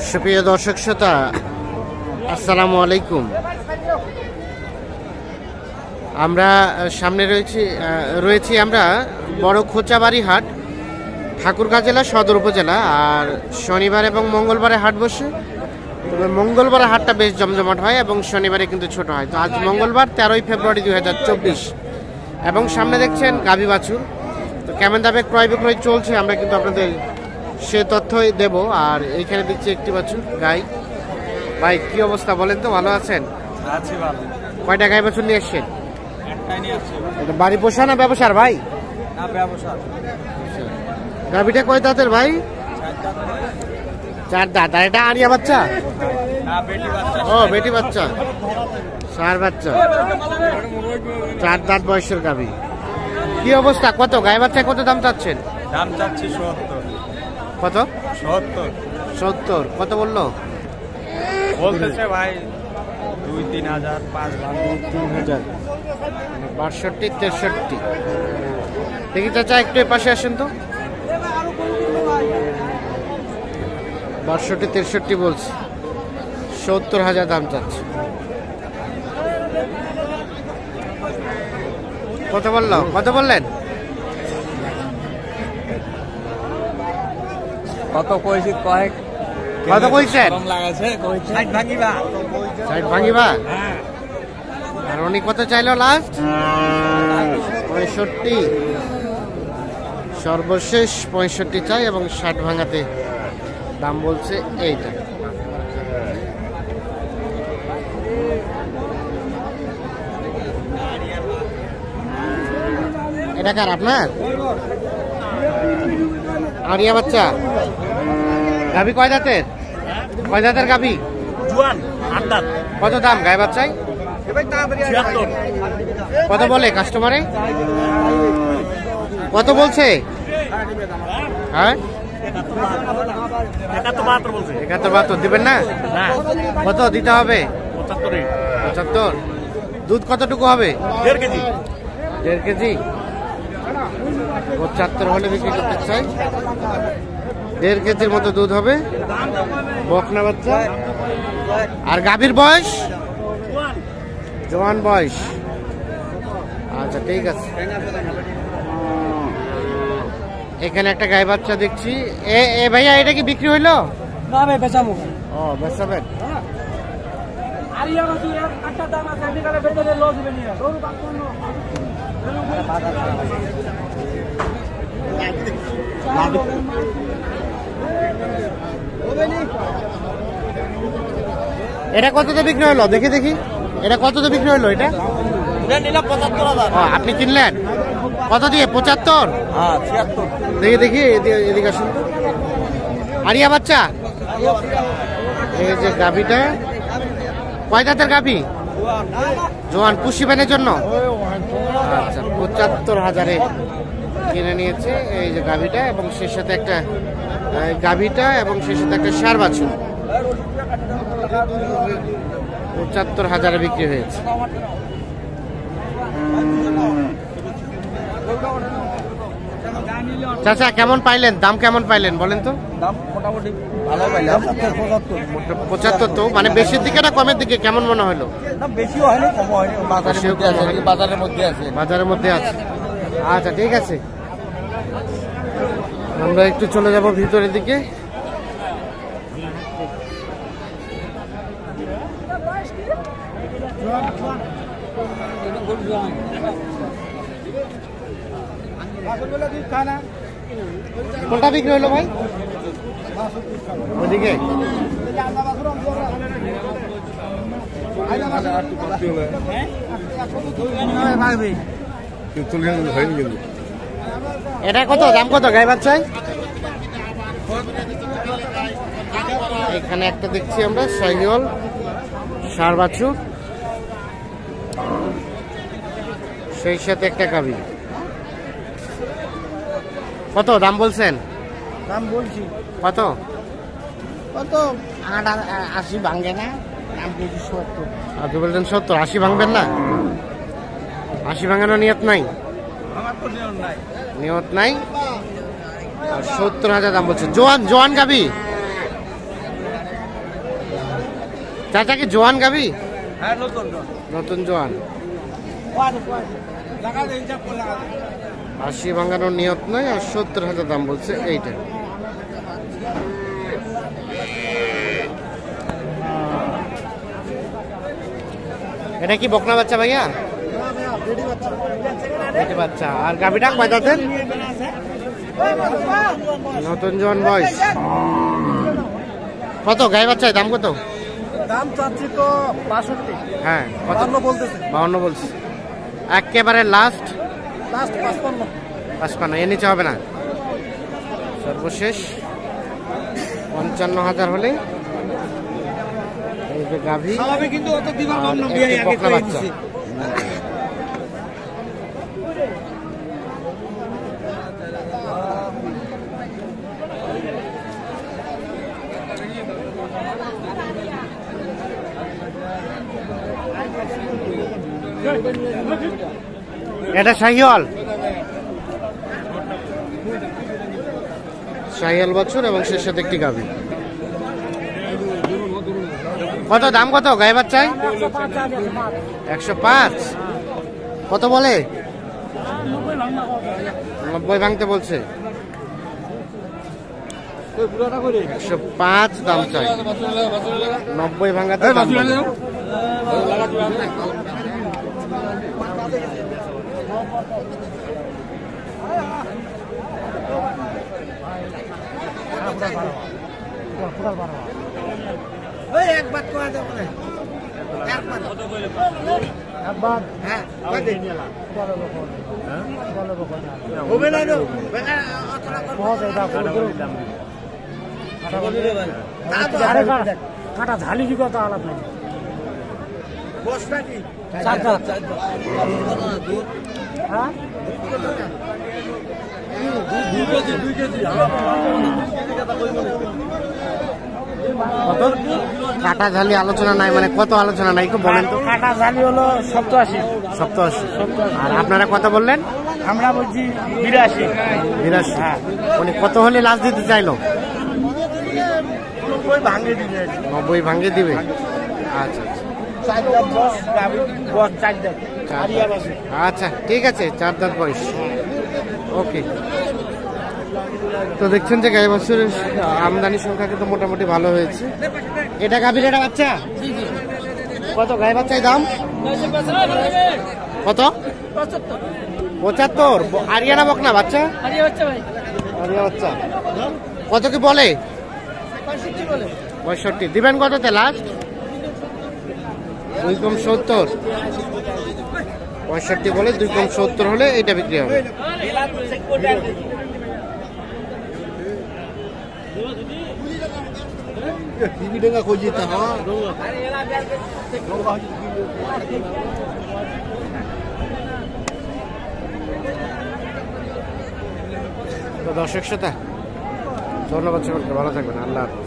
সুপ্রিয় দর্শক শ্রোতা, আসসালামু আলাইকুম। আমরা সামনে রয়েছি আমরা বড় খোঁচাবাড়ি হাট, ঠাকুরগাঁ জেলা সদর উপজেলা। আর শনিবার এবং মঙ্গলবারে হাট বসে, তবে মঙ্গলবারে হাটটা বেশ জমজমাট হয় এবং শনিবারে কিন্তু ছোট হয়। তো আজ মঙ্গলবার 13ই ফেব্রুয়ারি 2024 এবং সামনে দেখছেন গাভী বাছুর। তো কেমন দামে ক্রয় বিক্রয় চলছে আমরা কিন্তু আপনাদের সে তথ্যই দেব। আর এইখানে দিচ্ছি একটি বাছুর গাই। ভাই কি অবস্থা বলেন তো, ভালো আছেন? আছি ভালো। কয়টা গাই বাছুর নিয়ে এসছেন? একটাই নিয়ে আসছি। এটা বাড়ি পোষা না ব্যবসার ভাই? না, ব্যবসা। গাভীটা কয় দাঁতের ভাই? 4 দাঁত। আর এটা আরিয়া বাচ্চা? না, বেটি বাচ্চা। ও বেটি বাচ্চা, সার বাচ্চা, 4 দাঁত বয়সের গাভী। কি অবস্থা, কত গাই বাচ্চা কত দাম চাচ্ছেন? দাম চাচ্ছি 70। কত? 70। 70 কত বললো? বলতেছে ভাই 2-3 হাজার, 5,000। 62, 63। দেখি চাচা একটু এ পাশে আসেন তো। 62, 63 বলছে, 70,000 দাম চাচ্ছে। কত বললো, কত বললেন? কত কইছি কয়েক, কত কইছেন? কম লাগাছে, 60 ভাঙিবা। 60 ভাঙিবা? হ্যাঁ। আর উনি কত চাইলো লাস্ট? 65। সর্বশেষ 65 চাই এবং 60 ভাঙাতে দাম বলছে এইটা। এটা কার, আপনার? আরিয়া বাচ্চা। গাভী কয় দাঁতের? কয় দাঁতের গাভী? জুয়ান 8 দাঁত। কত দাম গায়ে বাচ্চায়? 76। কত বলে কাস্টমারে? কত বলছে? হ্যাঁ 71 বলছে। 71 দিবেন না? না, কত দিতে হবে? 75। 75। দুধ কতটুকু হবে? 1.5 কেজি। 1.5 কেজি। 75 হলে বিক্রি করতে চাই। 1.5 কেজির মতো দুধ হবে, বকনা বাচ্চা। আর গাভীর বয়স? জোয়ান বয়স। আচ্ছা ঠিক আছে। এখানে একটা গাই বাচ্চা দেখছি। এ ভাইয়া এটা কি বিক্রি হইলো? না ভাই, বেচামু। ও বেচাবেন। আরিয়া বাছুর 8টা দাম আছে, বিকালে বেচলে লস হবে নিয়া। গরু বাছুর নো। এটা কততে বিক্রি হলো দেখি দেখি, এটা কততে বিক্রি হলো? এটা নিলাম 75,000। আপনি কিনলেন কত দিয়ে? 75? হ্যাঁ, 76। দেখি দেখি, এদিকে আসুন। আরিয়া বাচ্চা। এই যে গাভীটা, কয় দাঁতের গাভী? জোয়ান, পুষিবেনের জন্য। আচ্ছা, 75,000-এ কিনে নিয়েছে এই যে গাভীটা এবং সেই সাথে একটা গাভীটা এবং সেই সাথে একটা ষাঁড় বাছুর। 75,000-এ বিক্রি হয়েছে। চাচা কেমন পাইলেন, দাম কেমন পাইলেন বলেন তো? দাম মোটামুটি ভালো পাইলাম। 75 তো মানে বেশির দিকে না কমের দিকে, কেমন মনে হলো? দাম বেশিও হয়নি, কমও হয়নি, বাজারের মধ্যে আছে। বাজারের মধ্যে আছে। আচ্ছা ঠিক আছে, আমরা একটু চলে যাব ভিতরের দিকে। কোনটা বিক্রি হলো ভাই? ওদিকে এটা কত দাম, কত গাই বাচ্চায়? এখানে একটা দেখছি আমরা শাহিওয়াল ষাঁড় বাছুর, সেই সাথে একটা গাভী। কত দাম বলছেন? দাম বলছি কত? কত? 80 ভাঙে না, দাম বলছি 70। আপনি বলছেন 70, 80 ভাঙবেন না? 80 ভাঙানোর নিয়ত নাই? আমার তো নিয়ম নাই। নিয়ত নাই? আর 70,000 দাম বলছে। জোয়ান জোয়ান গাবি চাচা, কি জোয়ান গাবি? হ্যাঁ নতুন নতুন জোয়ান। 80 ভাঙানোর নিয়ত নয়, আর 70,000 দাম বলছে এইটা। এটা কি বকনা বাচ্চা ভাইয়া? বেটি বাচ্চা। আর গাবিটা কয় দাঁতের? নতুন জোয়ান বয়স। কত গাই বাচ্চায় দাম কত? দাম চাচ্ছি তো 62। হ্যাঁ কত? 52 বলতেছে। 52 বলছে। একেবারে লাস্ট লাস্ট 55। 55, এর নিচে হবে না। সর্বশেষ 55,000 হলে এই যে গাভী স্বাভাবিক, কিন্তু অত দিবার আর কম না, একটি বিয়ে আগে বকনা করে বাচ্চা। দিছি। এটা শাহিওয়াল, শাহিওয়াল বছর এবং সে সাথে একটি গাভী। কত দাম কত গায়ে বাচ্চায়? 105। কত বলে? 90 ভাঙতে বলছে। 105 দাম চাই, 90 ভাঙাতে দাম বলে। একবার করে দেবো না, একবার হ্যাঁ হবে না কাটা ঝালি কি কথা আলাপ নাই। হ্যাঁ কত কাটা ঝালি আলোচনা নাই, মানে কত আলোচনা নাই একটু বলেন তো। কাটা ঝালি হলো 87। 87। আর আপনারা কত বললেন? আমরা বলছি 82। 82। উনি কত হলে লাস্ট দিতে চাইলো? 90 ভাঙে দিবে। 90 ভাঙে দিবে। আচ্ছা আচ্ছা ঠিক আছে, 4 দাঁত বয়স। ওকে, তো দেখছেন যে গাই বাছুরের আমদানি সংখ্যা কিন্তু মোটামুটি ভালো হয়েছে। এটা গাভীর এটা বাচ্চা কত? গাই বাচ্চায় দাম কত? 75। আরিয়ানা বকনা বাচ্চা? আরিয়া বাচ্চা। কত কি বলে? 65। দিবেন কততে লাস্ট? 2 কম 70। 65 বলে 2 কম 70 হলে এটা বিক্রি হবে। তো দর্শক শ্রোতা, ধন্যবাদ সকলকে, ভালো থাকবেন, আল্লাহ হাফেজ।